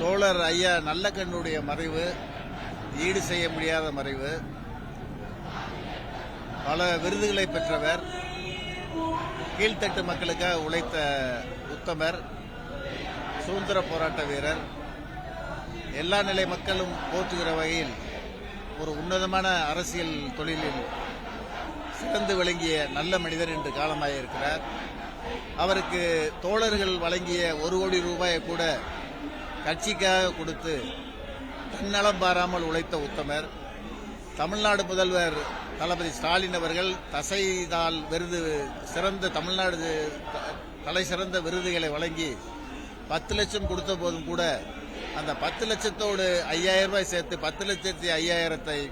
தோழர் ஐயா நல்லக்கண்ணுடைய மறைவு ஈடு செய்ய முடியாத மறைவு. பல விருதுகளை பெற்றவர், கீழ்த்தட்டு மக்களுக்காக உழைத்த உத்தமர், சுதந்திர போராட்ட வீரர், எல்லா நிலை மக்களும் போற்றுகிற வகையில் ஒரு உன்னதமான அரசியல் தொழிலில் சிறந்து விளங்கிய நல்ல மனிதர் என்று காலமாயிருக்கிறார். அவருக்கு தோழர்கள் வழங்கிய 1 கோடி ரூபாயை கூட கட்சிக்காக கொடுத்து தன்னலம் பாராமல் உழைத்த உத்தமர். தமிழ்நாடு முதல்வர் தளபதி ஸ்டாலின் அவர்கள் தசைதால் விருது, சிறந்த தமிழ்நாடு தலை சிறந்த விருதுகளை வழங்கி 10 லட்சம் கொடுத்த போதும் கூட அந்த 10 லட்சத்தோடு 5000 ரூபாய் சேர்த்து 10,05,000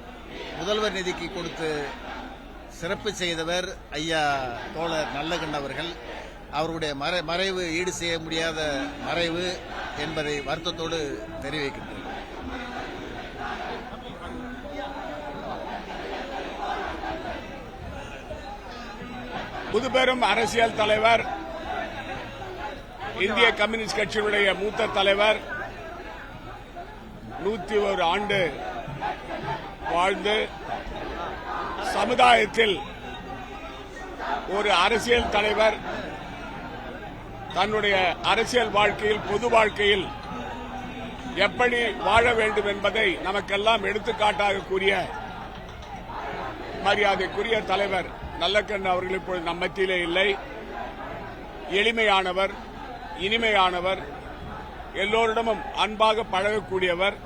முதல்வர் நிதிக்கு கொடுத்து சிறப்பு செய்தவர் ஐயா தோழர் நல்லக்கண் அவர்கள். அவருடைய மறைவு ஈடு செய்ய முடியாத மறைவு என்பதை வருத்தத்தோடு தெரிவிக்கின்றனர். முதுபெரும் அரசியல் தலைவர், இந்திய கம்யூனிஸ்ட் கட்சியினுடைய மூத்த தலைவர், 101 ஆண்டு வாழ்ந்து சமுதாயத்தில் ஒரு அரசியல் தலைவர் தன்னுடைய அரசியல் வாழ்க்கையில், பொது வாழ்க்கையில் எப்படி வாழ வேண்டும் என்பதை நமக்கெல்லாம் எடுத்துக்காட்டாக கூறிய மரியாதைக்குரிய தலைவர் நல்லக்கண் அவர்கள் இப்பொழுது நம் மத்தியிலே இல்லை. எளிமையானவர், இனிமையானவர், எல்லோரிடமும் அன்பாக பழகக்கூடியவர்,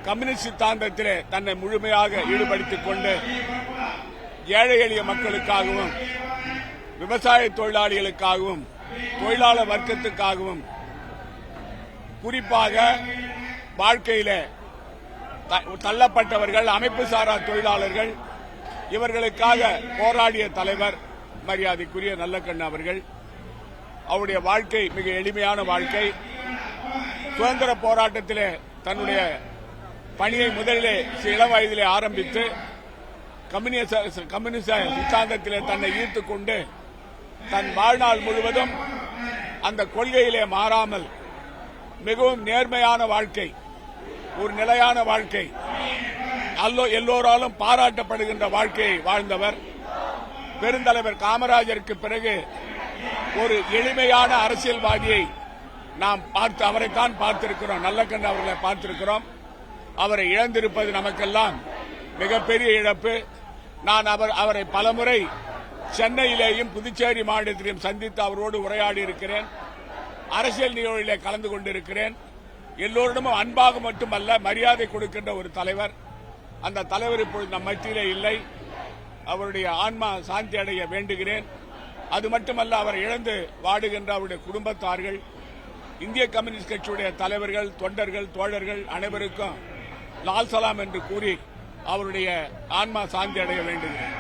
கம்யூனிஸ்ட் சித்தாந்தத்திலே தன்னை முழுமையாக ஈடுபடுத்திக் கொண்டு ஏழை எளிய மக்களுக்காகவும், விவசாய தொழிலாளிகளுக்காகவும், தொழிலாளர் வர்க்கத்துக்காகவும், குறிப்பாக வாழ்க்கையிலே தள்ளப்பட்டவர்கள், அமைப்பு சாரா தொழிலாளர்கள், இவர்களுக்காக போராடிய தலைவர் மரியாதைக்குரிய நல்லக்கண் அவர்கள். அவருடைய வாழ்க்கை மிக எளிமையான வாழ்க்கை. சுதந்திர போராட்டத்திலே தன்னுடைய பணியை முதலிலே இள வயதிலே ஆரம்பித்து கம்யூனிச சித்தாந்தத்திலே தன்னை ஈர்த்துக் கொண்டு தன் வாழ்நாள் முழுவதும் அந்த கொள்கையிலே மாறாமல் மிகவும் நேர்மையான வாழ்க்கை, ஒரு நிலையான வாழ்க்கை, எல்லோராலும் பாராட்டப்படுகின்ற வாழ்க்கையை வாழ்ந்தவர். பெருந்தலைவர் காமராஜருக்கு பிறகு ஒரு எளிமையான அரசியல்வாதியை நாம் அவரைத்தான் பார்த்திருக்கிறோம், நல்லக்கண் அவர்களை பார்த்திருக்கிறோம். அவரை இழந்திருப்பது நமக்கெல்லாம் மிகப்பெரிய இழப்பு. நான் அவரை பலமுறை சென்னையிலேயும் புதுச்சேரி மாநிலத்திலும் சந்தித்து அவரோடு உரையாடி இருக்கிறேன். அரசியல் நிகழ்வுகளிலே கலந்து கொண்டிருக்கிறேன். எல்லோரிடமும் அன்பாக மட்டுமல்ல, மரியாதை கொடுக்கின்ற ஒரு தலைவர். அந்த தலைவர் இப்பொழுது நம் மத்தியிலே இல்லை. அவருடைய ஆன்மா சாந்தி அடைய வேண்டுகிறேன். அது மட்டுமல்ல, அவரை இழந்து வாடுகின்ற அவருடைய குடும்பத்தார்கள், இந்திய கம்யூனிஸ்ட் கட்சியுடைய தலைவர்கள், தொண்டர்கள், தோழர்கள் அனைவருக்கும் லால் சலாம் என்று கூறி அவருடைய ஆன்மா சாந்தி அடைய வேண்டுகிறேன்.